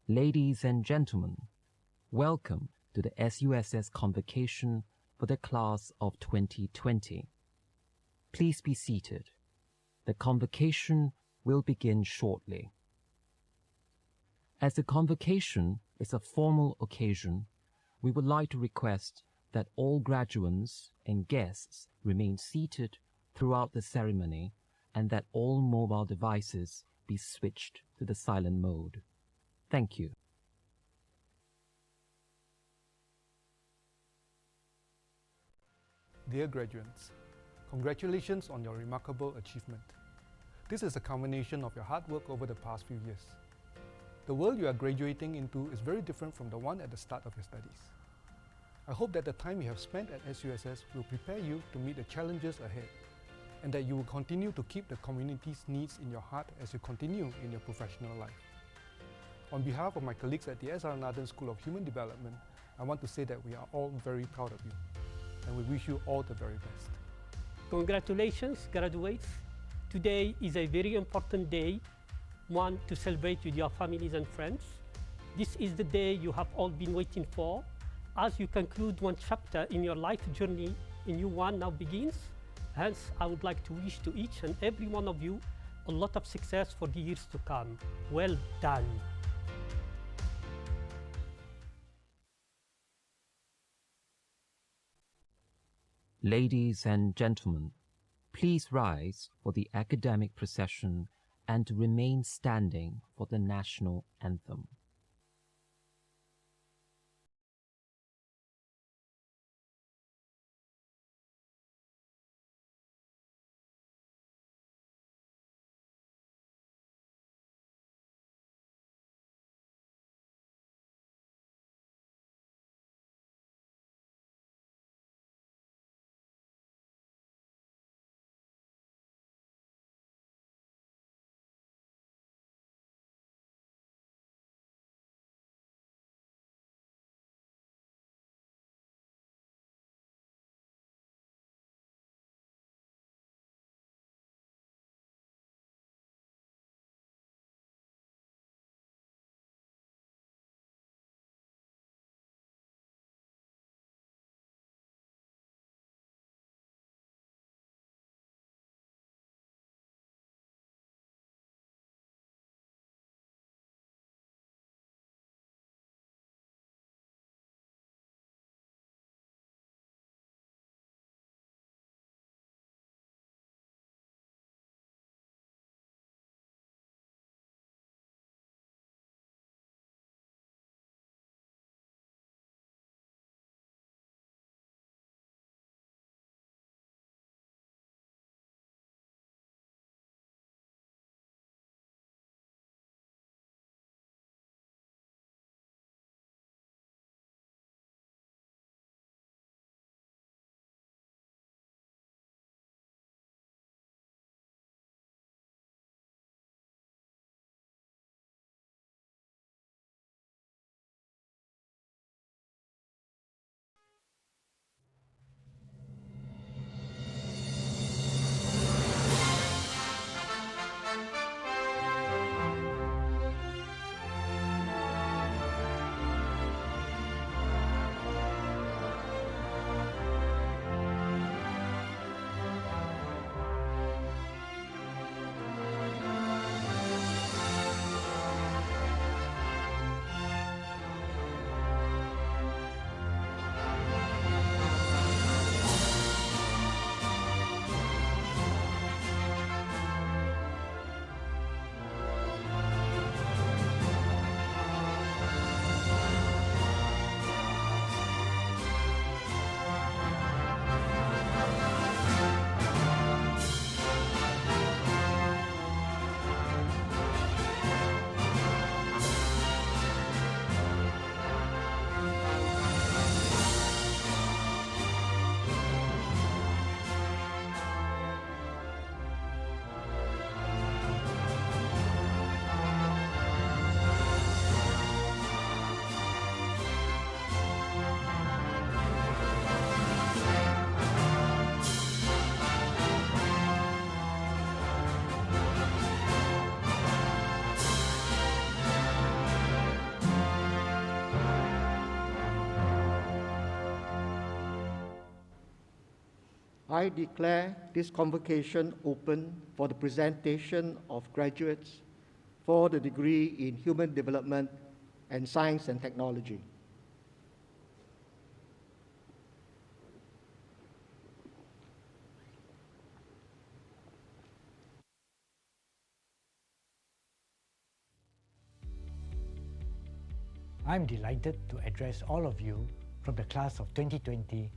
Ladies and gentlemen, welcome to the SUSS Convocation for the class of 2020. Please be seated. The convocation will begin shortly. As the convocation is a formal occasion, we would like to request that all graduands and guests remain seated throughout the ceremony and that all mobile devices be switched to the silent mode. Thank you. Dear graduates, congratulations on your remarkable achievement. This is a culmination of your hard work over the past few years. The world you are graduating into is very different from the one at the start of your studies. I hope that the time you have spent at SUSS will prepare you to meet the challenges ahead, and that you will continue to keep the community's needs in your heart as you continue in your professional life. On behalf of my colleagues at the S.R. Nathan School of Human Development, I want to say that we are all very proud of you, and we wish you all the very best. Congratulations, graduates. Today is a very important day, one to celebrate with your families and friends. This is the day you have all been waiting for. As you conclude one chapter in your life journey, a new one now begins. Hence, I would like to wish to each and every one of you a lot of success for the years to come. Well done. Ladies and gentlemen, please rise for the academic procession and remain standing for the national anthem. I declare this convocation open for the presentation of graduates for the degree in Human Development and Science and Technology. I'm delighted to address all of you from the class of 2020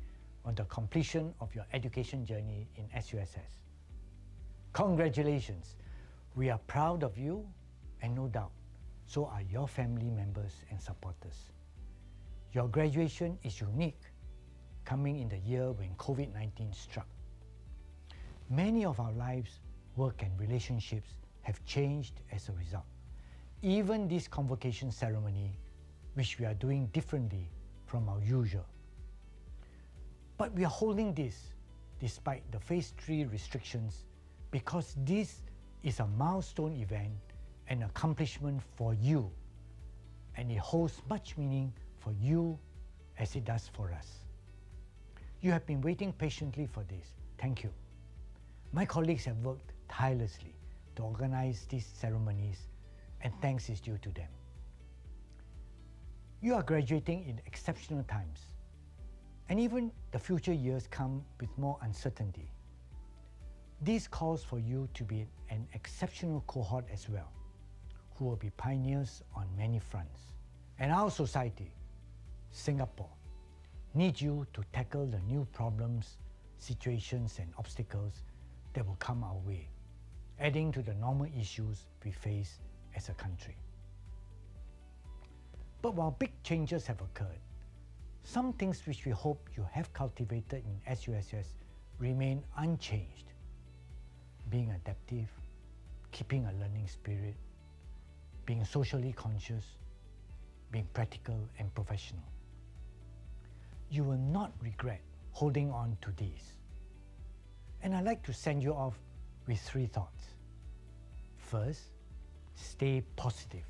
on the completion of your education journey in SUSS. Congratulations! We are proud of you, and no doubt, so are your family members and supporters. Your graduation is unique, coming in the year when COVID-19 struck. Many of our lives, work and relationships have changed as a result. Even this convocation ceremony, which we are doing differently from our usual. But we are holding this despite the phase 3 restrictions because this is a milestone event and accomplishment for you, and it holds much meaning for you as it does for us. You have been waiting patiently for this. Thank you. My colleagues have worked tirelessly to organize these ceremonies, and thanks is due to them. You are graduating in exceptional times, and even the future years come with more uncertainty. This calls for you to be an exceptional cohort as well, who will be pioneers on many fronts. And our society, Singapore, needs you to tackle the new problems, situations, and obstacles that will come our way, adding to the normal issues we face as a country. But while big changes have occurred, some things which we hope you have cultivated in SUSS remain unchanged. Being adaptive, keeping a learning spirit, being socially conscious, being practical and professional. You will not regret holding on to these. And I'd like to send you off with 3 thoughts. First, stay positive.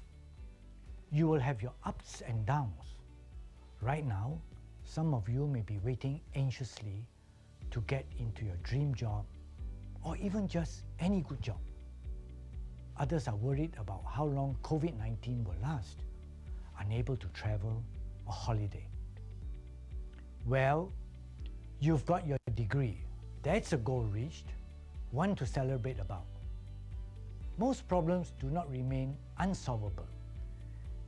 You will have your ups and downs. Right now, some of you may be waiting anxiously to get into your dream job or even just any good job. Others are worried about how long COVID-19 will last, unable to travel or holiday. Well, you've got your degree. That's a goal reached, one to celebrate about. Most problems do not remain unsolvable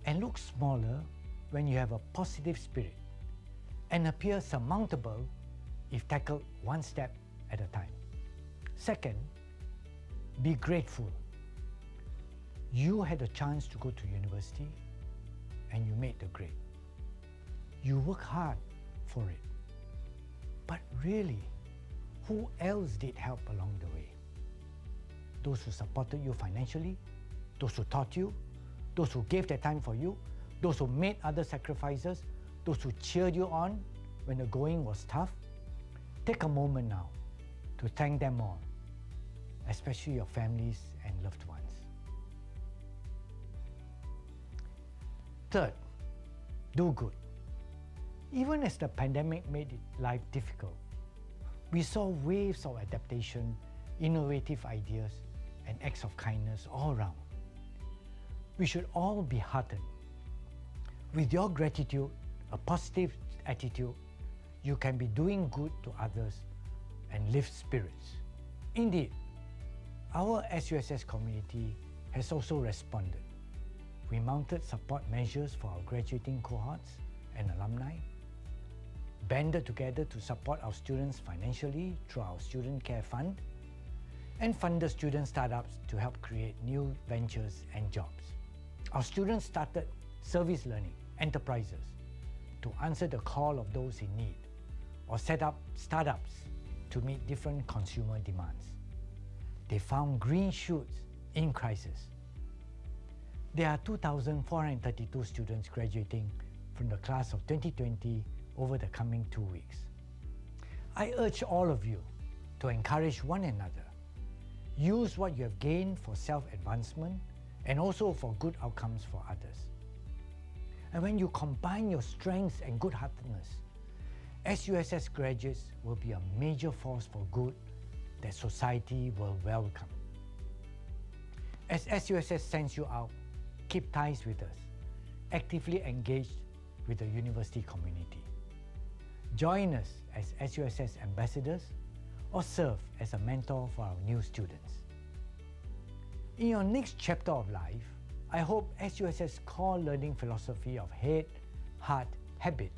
and look smaller when you have a positive spirit and appear surmountable if tackled one step at a time. Second, be grateful. You had a chance to go to university and you made the grade. You work hard for it. But really, who else did help along the way? Those who supported you financially, those who taught you, those who gave their time for you, those who made other sacrifices, those who cheered you on when the going was tough. Take a moment now to thank them all, especially your families and loved ones. Third, do good. Even as the pandemic made life difficult, we saw waves of adaptation, innovative ideas, and acts of kindness all around. We should all be heartened. With your gratitude, a positive attitude, you can be doing good to others and lift spirits. Indeed, our SUSS community has also responded. We mounted support measures for our graduating cohorts and alumni, banded together to support our students financially through our Student Care Fund, and funded student startups to help create new ventures and jobs. Our students started service learning enterprises to answer the call of those in need, or set up startups to meet different consumer demands. They found green shoots in crisis. There are 2,432 students graduating from the class of 2020 over the coming 2 weeks. I urge all of you to encourage one another. Use what you have gained for self-advancement and also for good outcomes for others. And when you combine your strengths and good-heartedness SUSS graduates will be a major force for good that society will welcome. As SUSS sends you out, keep ties with us, actively engaged with the university community. Join us as SUSS ambassadors or serve as a mentor for our new students. In your next chapter of life, I hope SUSS core learning philosophy of head, heart, habit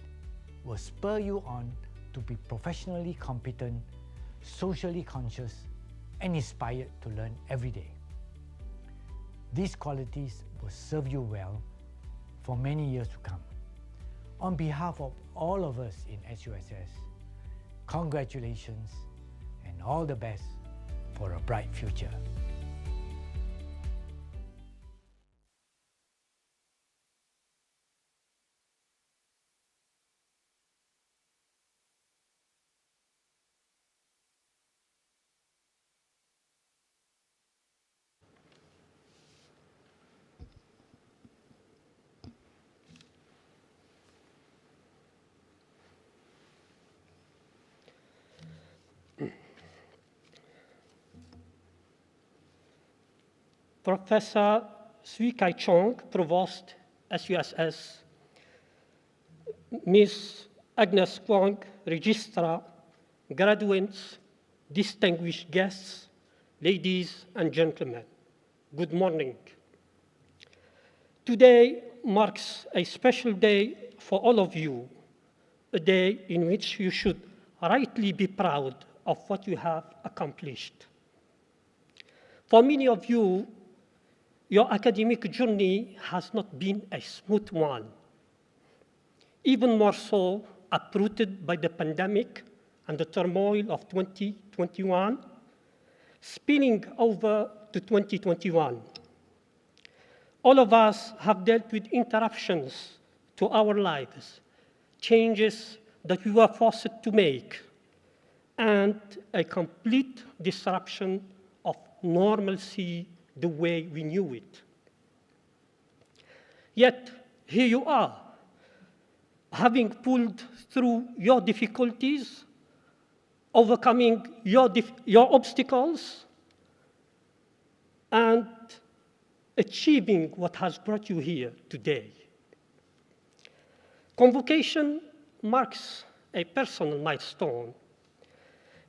will spur you on to be professionally competent, socially conscious, and inspired to learn every day. These qualities will serve you well for many years to come. On behalf of all of us in SUSS, congratulations and all the best for a bright future. Professor Sui Kai Chong, Provost, SUSS, Ms. Agnes Kwong, Registrar, graduates, distinguished guests, ladies and gentlemen, good morning. Today marks a special day for all of you, a day in which you should rightly be proud of what you have accomplished. For many of you, your academic journey has not been a smooth one, even more so uprooted by the pandemic and the turmoil of 2021, spilling over to 2021. All of us have dealt with interruptions to our lives, changes that we were forced to make, and a complete disruption of normalcy the way we knew it. Yet, here you are, having pulled through your difficulties, overcoming your obstacles, and achieving what has brought you here today. Convocation marks a personal milestone.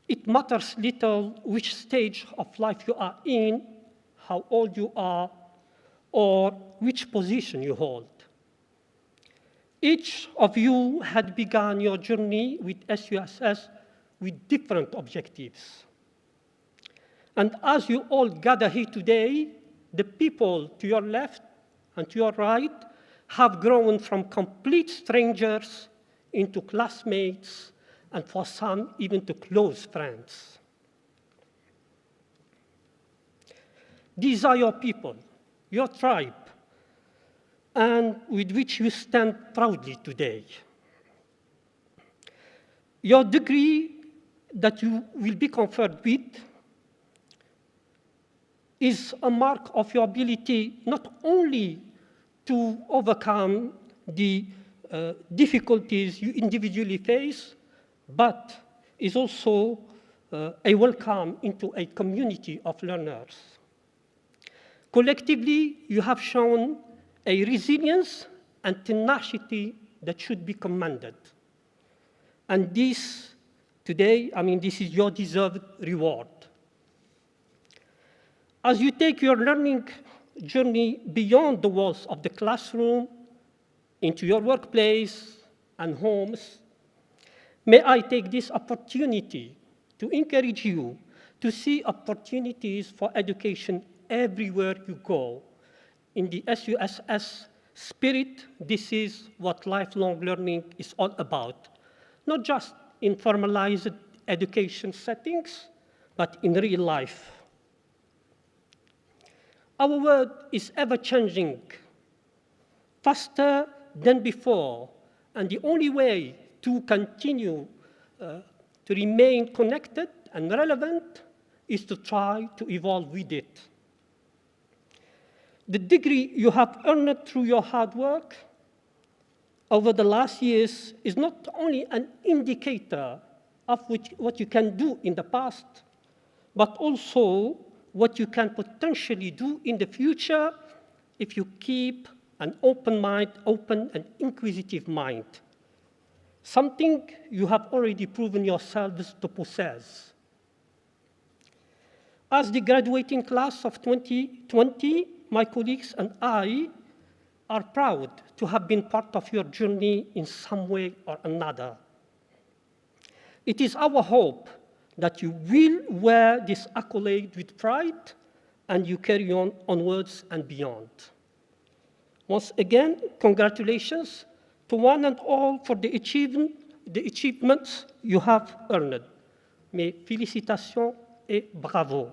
It matters little which stage of life you are in, how old you are, or which position you hold. Each of you had begun your journey with SUSS with different objectives. And as you all gather here today, the people to your left and to your right have grown from complete strangers into classmates, and for some, even to close friends. These are your people, your tribe, and with which you stand proudly today. Your degree that you will be conferred with is a mark of your ability not only to overcome the difficulties you individually face, but is also a welcome into a community of learners. Collectively, you have shown a resilience and tenacity that should be commended. And this, today, this is your deserved reward. As you take your learning journey beyond the walls of the classroom, into your workplace and homes, may I take this opportunity to encourage you to see opportunities for education everywhere you go. In the SUSS spirit, this is what lifelong learning is all about, not just in formalized education settings, but in real life. Our world is ever-changing, faster than before, and the only way to continue to remain connected and relevant is to try to evolve with it. The degree you have earned through your hard work over the last years is not only an indicator of what you can do in the past, but also what you can potentially do in the future if you keep an open mind, open and inquisitive mind, something you have already proven yourselves to possess. As the graduating class of 2020, my colleagues and I are proud to have been part of your journey in some way or another. It is our hope that you will wear this accolade with pride and you carry on onwards and beyond. Once again, congratulations to one and all for the achievements you have earned. Mes félicitations et bravo.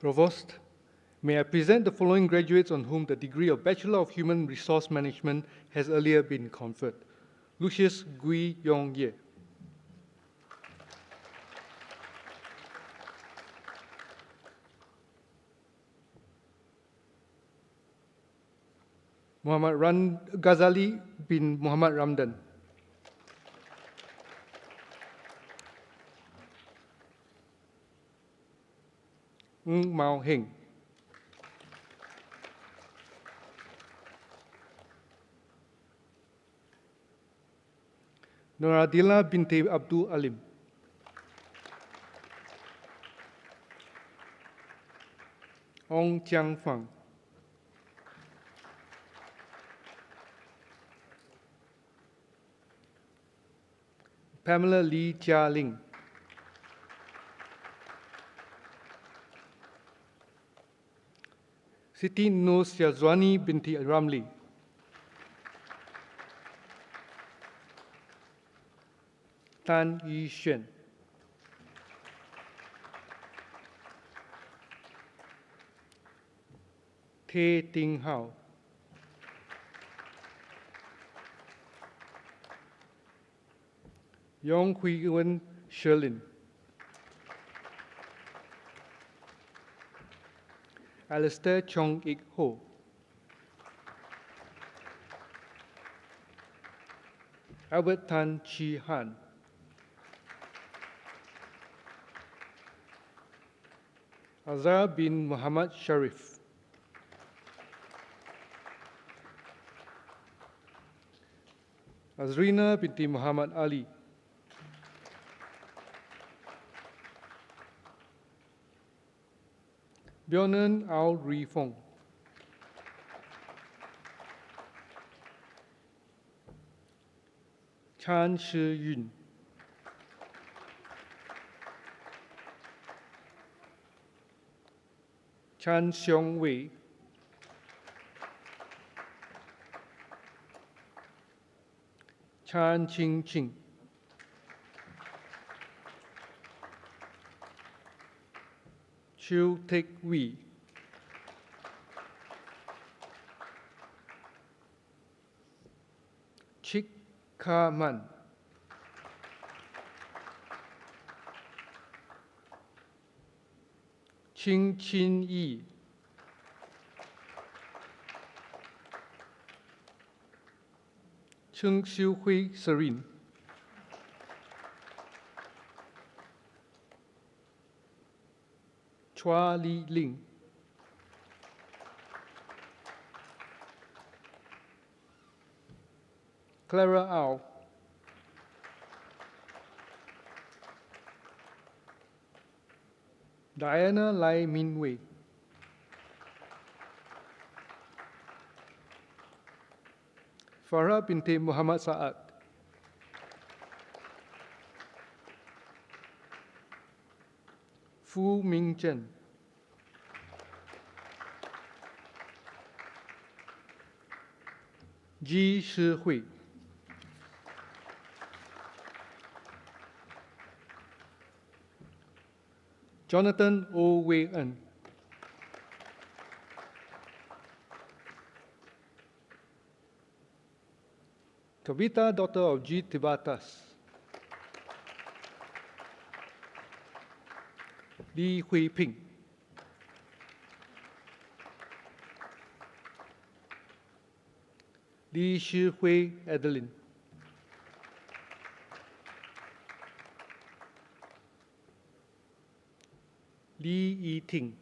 Provost, may I present the following graduates on whom the degree of Bachelor of Human Resource Management has earlier been conferred. Lucius Gui Yong Ye. Muhammad Ghazali bin Muhammad Ramdan. Ng Mao Heng. Noradila binti Abdul Alim. Ong Chiang Fang. Pamela Lee Chia Ling. Siti Nur Syazwani binti Ramli. Tan Yi Xuan. Te Ting Hao. Yong Hui Wen Sherlin. Alistair Chong Ik Ho. Albert Tan Chi Han. Azhar bin Muhammad Sharif. Azrina binti Muhammad Ali. Bionen Ao Ri Fong. Chan Shi Yun. Chan Xiong Wei. Chan Ching Ching. Chiu Tek Wee. Chik Ka Man. Ching Chin Yi. Chung Xiu Hui Serene. Chua Li Ling. Clara Au. Diana Lai Min Wei. Farah binti Muhammad Saad. Fu Ming Chen. Ji Shi Hui. Jonathan O. Wei En. Kavita, daughter of G. Tibatas. Li Hui Ping. Li Shi Hui Adeline. Li Yi Ting.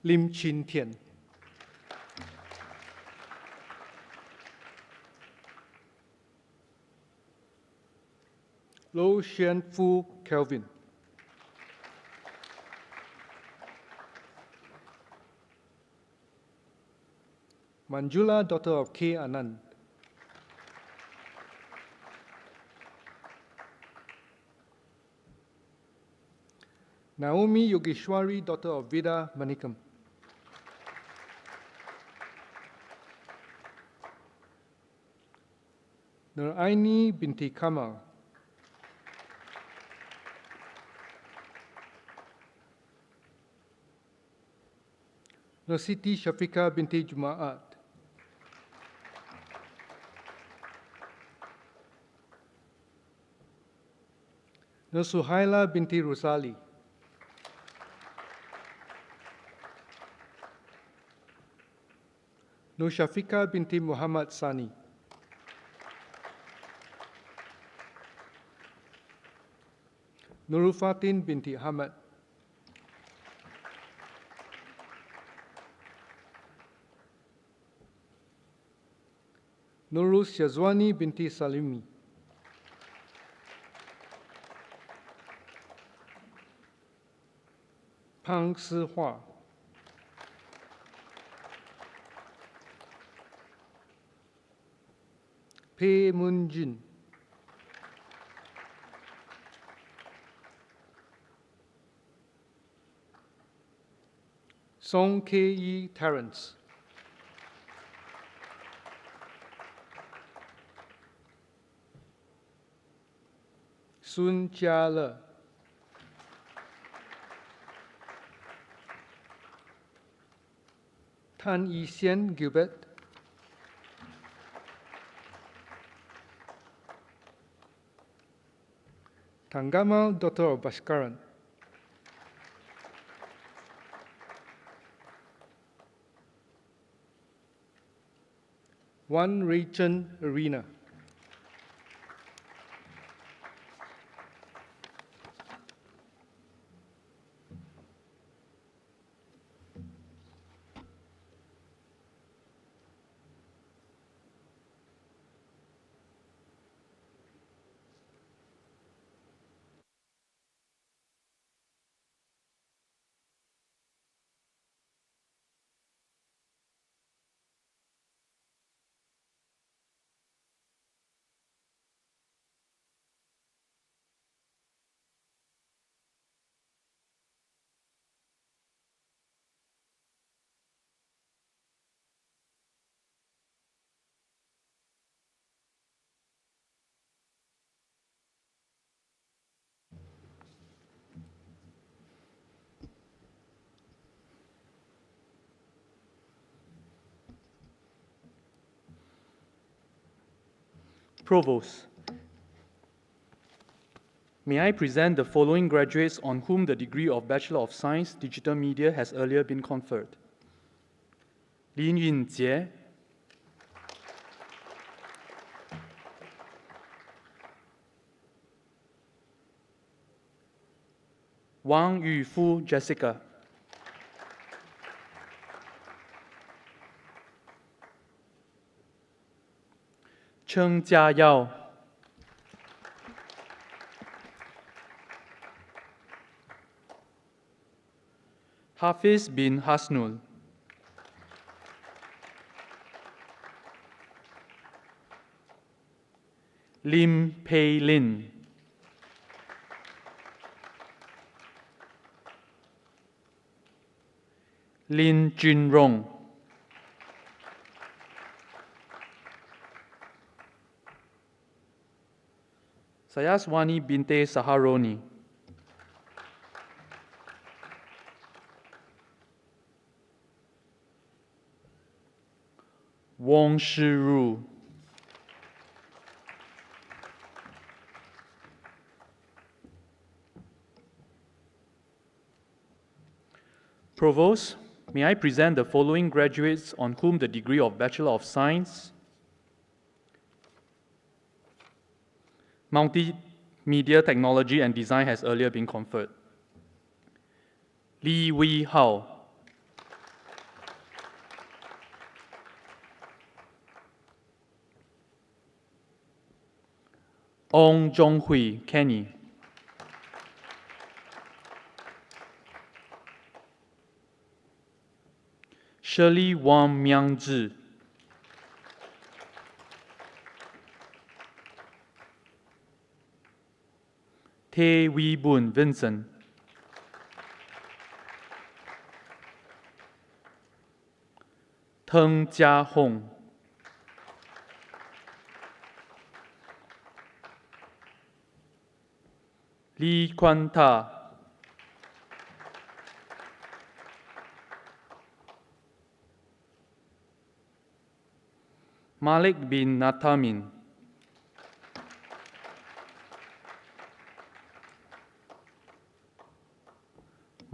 Lim Chin Tian. Lo Xian Fu Kelvin. Manjula, daughter of K. Anand. Naomi Yogeshwari, daughter of Vida Manikam. Nuraini binti Kamal. Nursiti Shafika binti Jumaat. Nursuhaila binti Rosali. Nur Shafika binti Muhammad Sani. Nurufatin binti Ahmad. Nurus Shazwani binti Salimi. Pang Si Hua. Pei Mun Jin. Song K.E. Terrence. Sun Jia Le. Tan Yi-Xian Gilbert. Tanggamal, daughter of Bashkaran. Wan Reichen Arena. Provost, may I present the following graduates on whom the degree of Bachelor of Science, Digital Media has earlier been conferred. Lin Yunjie, Wang Yufu Jessica, Cheng Jiayao, Hafiz bin Hasnul, Lim Pei Lin, Lin Junrong, Sayaswani Binte Saharoni, Wong Shiru, Provost, may I present the following graduates on whom the degree of Bachelor of Science, Multimedia Technology and Design has earlier been conferred. Li Wei Hao, Ong Zhonghui Kenny, Shirley Wang Miangzhi, Tae Wee Boon Vincent, Teng Jia Hong, Lee Kwan Ta, Malik bin Natamin,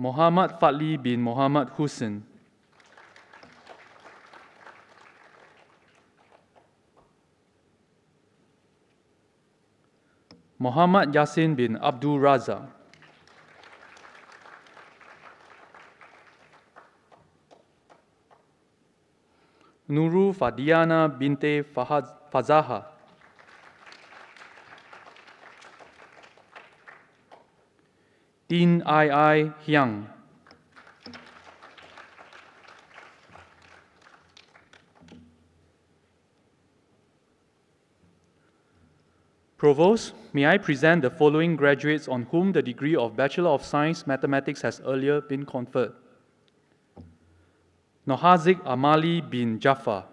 Muhammad Fadli bin Muhammad Hussein, Muhammad Yassin bin Abdul Razak, Nurul Fadiana binte Fazaha, Din Ai Hyang, Provost, may I present the following graduates on whom the degree of Bachelor of Science Mathematics has earlier been conferred. Nohazik Amali bin Jaffa,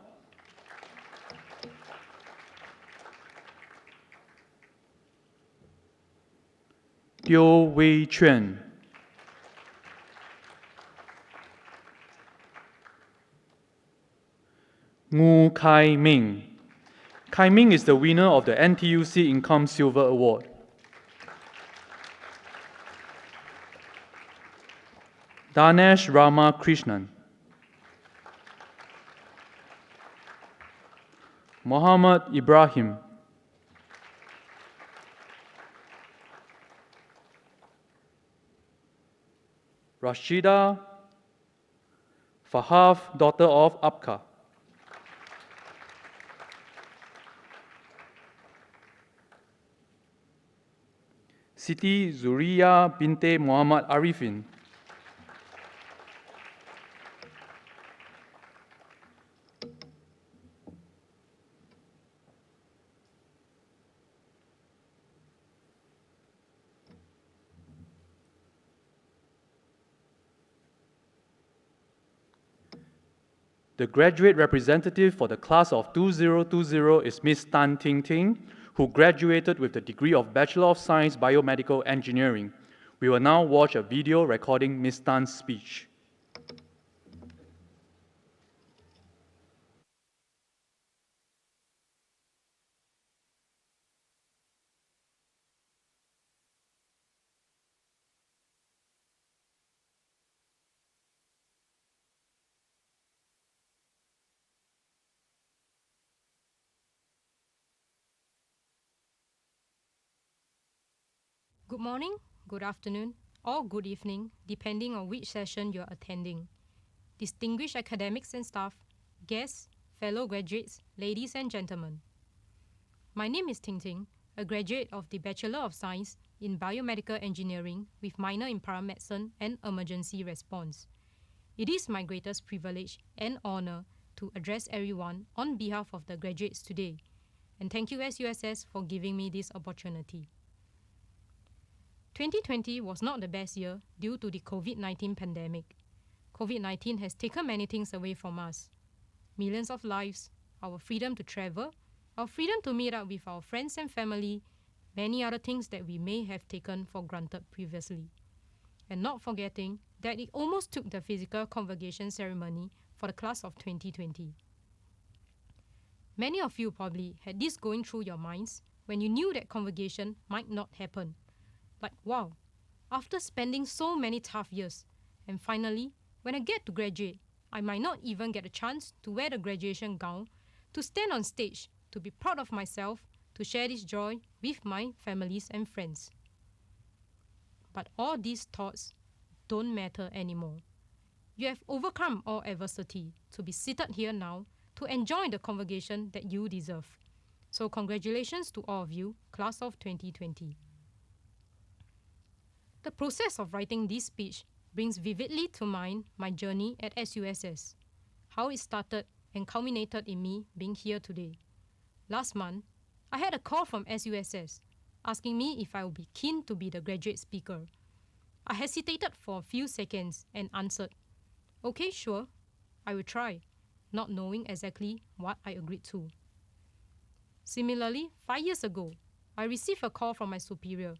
Teo Wei Chuan, Ngu Kai Ming. Kai Ming is the winner of the NTUC Income Silver Award. Danesh Rama Krishnan, Muhammad Ibrahim, Rashida Fahaf, daughter of Abka, Siti Zuriya binte Muhammad Arifin, The graduate representative for the class of 2020 is Ms. Tan Ting Ting, who graduated with the degree of Bachelor of Science Biomedical Engineering. We will now watch a video recording Ms. Tan's speech. Good morning, good afternoon, or good evening, depending on which session you're attending. Distinguished academics and staff, guests, fellow graduates, ladies and gentlemen. My name is Ting Ting, a graduate of the Bachelor of Science in Biomedical Engineering with minor in paramedicine and emergency response. It is my greatest privilege and honor to address everyone on behalf of the graduates today, and thank you SUSS for giving me this opportunity. 2020 was not the best year due to the COVID-19 pandemic. COVID-19 has taken many things away from us. Millions of lives, our freedom to travel, our freedom to meet up with our friends and family, many other things that we may have taken for granted previously. And not forgetting that it almost took the physical convocation ceremony for the class of 2020. Many of you probably had this going through your minds when you knew that convocation might not happen. Like, wow, after spending so many tough years, and finally, when I get to graduate, I might not even get a chance to wear the graduation gown, to stand on stage, to be proud of myself, to share this joy with my families and friends. But all these thoughts don't matter anymore. You have overcome all adversity to be seated here now to enjoy the convocation that you deserve. So congratulations to all of you, class of 2020. The process of writing this speech brings vividly to mind my journey at SUSS, how it started and culminated in me being here today. Last month, I had a call from SUSS asking me if I would be keen to be the graduate speaker. I hesitated for a few seconds and answered, "Okay, sure, I will try," not knowing exactly what I agreed to. Similarly, 5 years ago, I received a call from my superior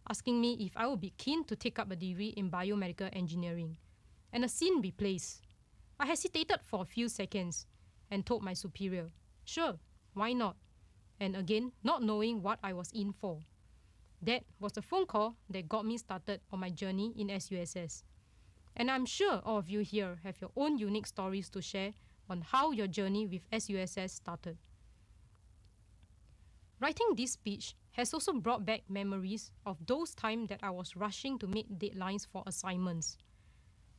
asking me if I would be keen to take up a degree in biomedical engineering, and a scene be placed. I hesitated for a few seconds and told my superior, "Sure, why not?" And again, not knowing what I was in for. That was the phone call that got me started on my journey in SUSS. And I'm sure all of you here have your own unique stories to share on how your journey with SUSS started. Writing this speech has also brought back memories of those times that I was rushing to meet deadlines for assignments.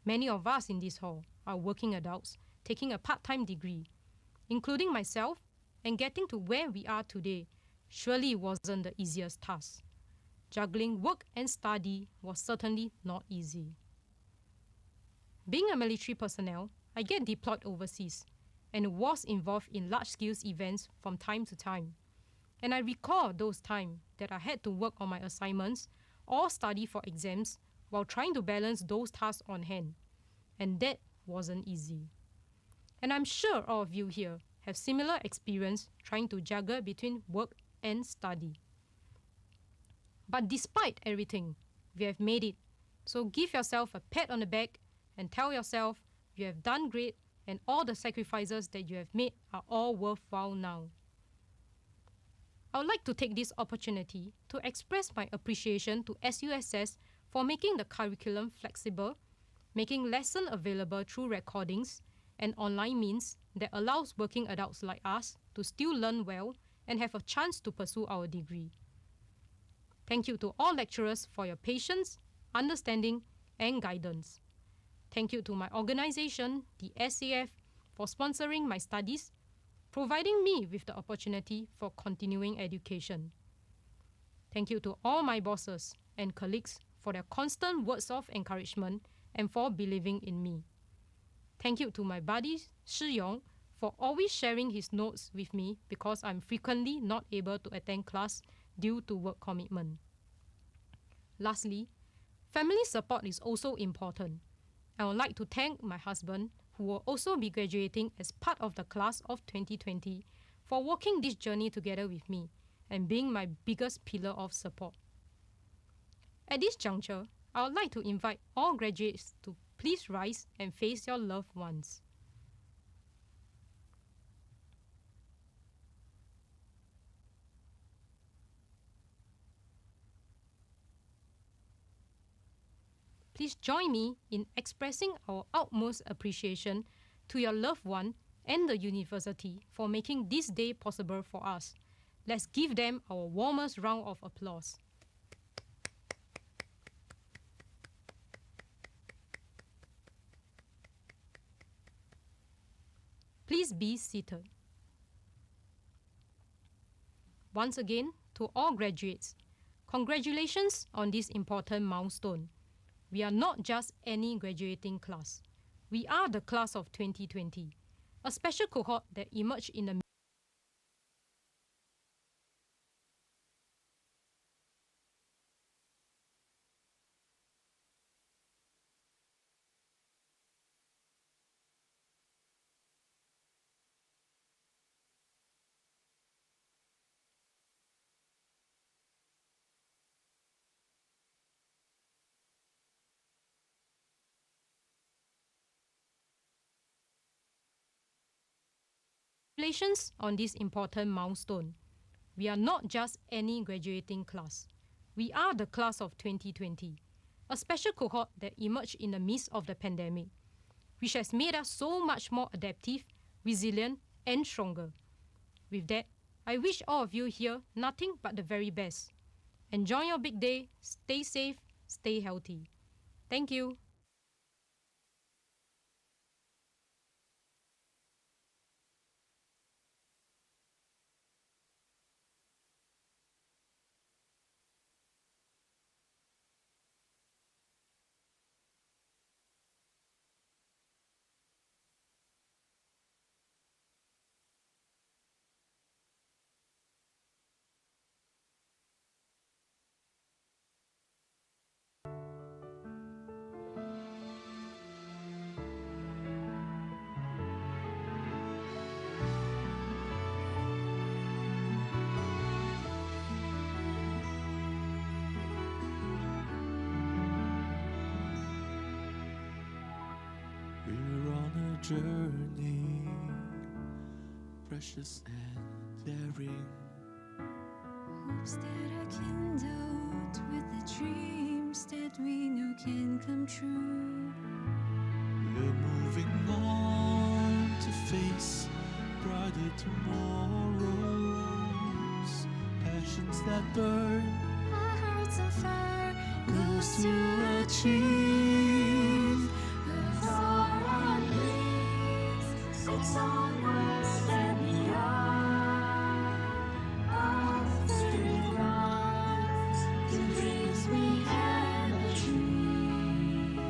Many of us in this hall are working adults taking a part-time degree, including myself, and getting to where we are today surely wasn't the easiest task. Juggling work and study was certainly not easy. Being a military personnel, I get deployed overseas and was involved in large-scale events from time to time. And I recall those times that I had to work on my assignments or study for exams while trying to balance those tasks on hand. And that wasn't easy. And I'm sure all of you here have similar experience trying to juggle between work and study. But despite everything, we have made it. So give yourself a pat on the back and tell yourself you have done great and all the sacrifices that you have made are all worthwhile now. I would like to take this opportunity to express my appreciation to SUSS for making the curriculum flexible, making lessons available through recordings and online means that allows working adults like us to still learn well and have a chance to pursue our degree. Thank you to all lecturers for your patience, understanding, and guidance. Thank you to my organization, the SAF, for sponsoring my studies, providing me with the opportunity for continuing education. Thank you to all my bosses and colleagues for their constant words of encouragement and for believing in me. Thank you to my buddy Shi Yong for always sharing his notes with me because I'm frequently not able to attend class due to work commitment. Lastly, family support is also important. I would like to thank my husband, who will also be graduating as part of the class of 2020, for walking this journey together with me and being my biggest pillar of support. At this juncture, I would like to invite all graduates to please rise and face your loved ones. Please join me in expressing our utmost appreciation to your loved one and the university for making this day possible for us. Let's give them our warmest round of applause. Please be seated. Once again, to all graduates, congratulations on this important milestone. We are not just any graduating class. We are the class of 2020, a special cohort that emerged in the Congratulations on this important milestone. We are not just any graduating class. We are the class of 2020, a special cohort that emerged in the midst of the pandemic, which has made us so much more adaptive, resilient, and stronger. With that, I wish all of you here nothing but the very best. Enjoy your big day, stay safe, stay healthy. Thank you. We're on a journey, precious and daring. Hopes that are kindled with the dreams that we know can come true. We're moving on to face brighter tomorrows. Passions that burn, Our hearts on fire, goals to achieve. It's all on wings, it's onwards and beyond. All through runs, the dreams we can achieve.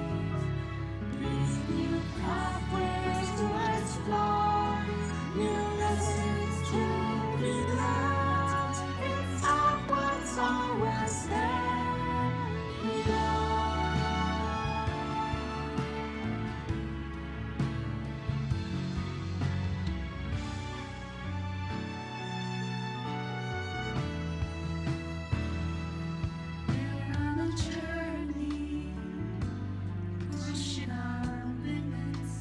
With new pathways to explore, new lessons to be learned. It's upwards, onwards and beyond. We're on a journey, pushing our limits.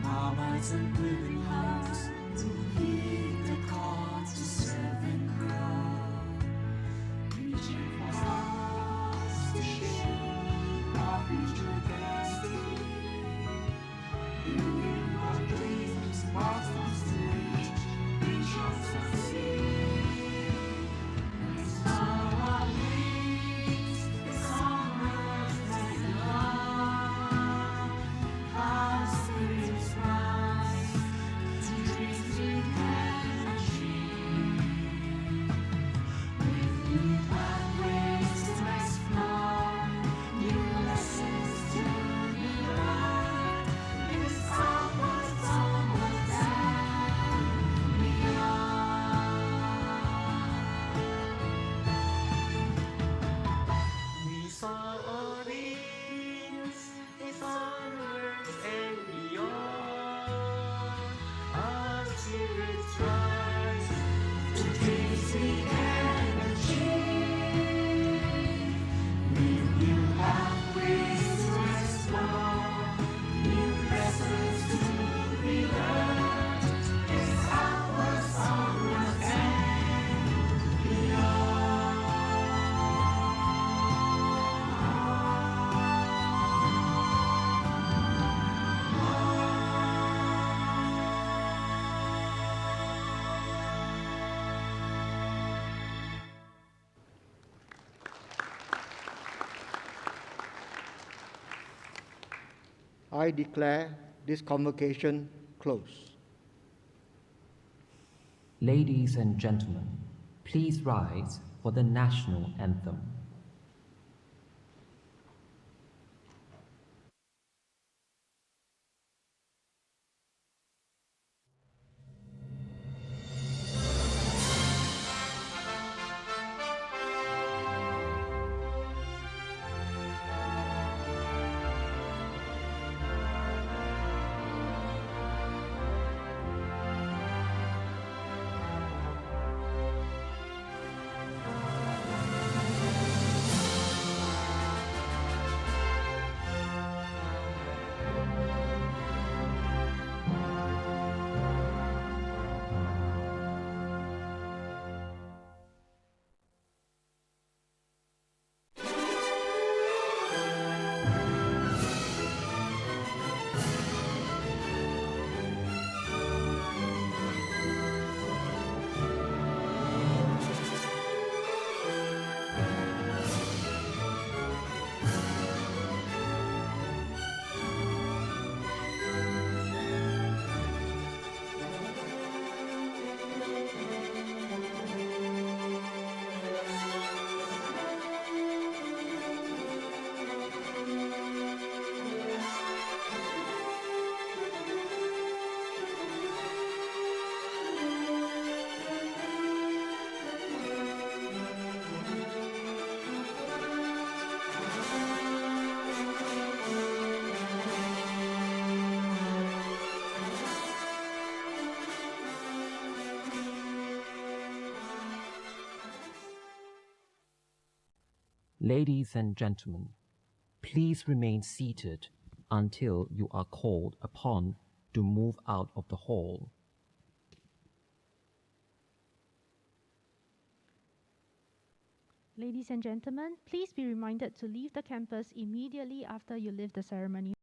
Our minds and willing hearts to heed the call to serve and grow. Reaching for stars to shape our future destiny. Building our dreams, milestones to reach, we shall succeed. It's all our wings, it's onwards and beyond. Our spirits rise to dreams we can achieve. With new pathways to explore, new lessons to be learned. It's upwards, onwards and beyond. We saw our dreams, it's onwards and beyond. Our spirits rise to dreams we can achieve. With new pathways to explore, new lessons to be learned. It's upwards, onwards and beyond. I declare this convocation close. Ladies and gentlemen, please rise for the national anthem. Ladies and gentlemen, please remain seated until you are called upon to move out of the hall. Ladies and gentlemen, please be reminded to leave the campus immediately after you leave the ceremony.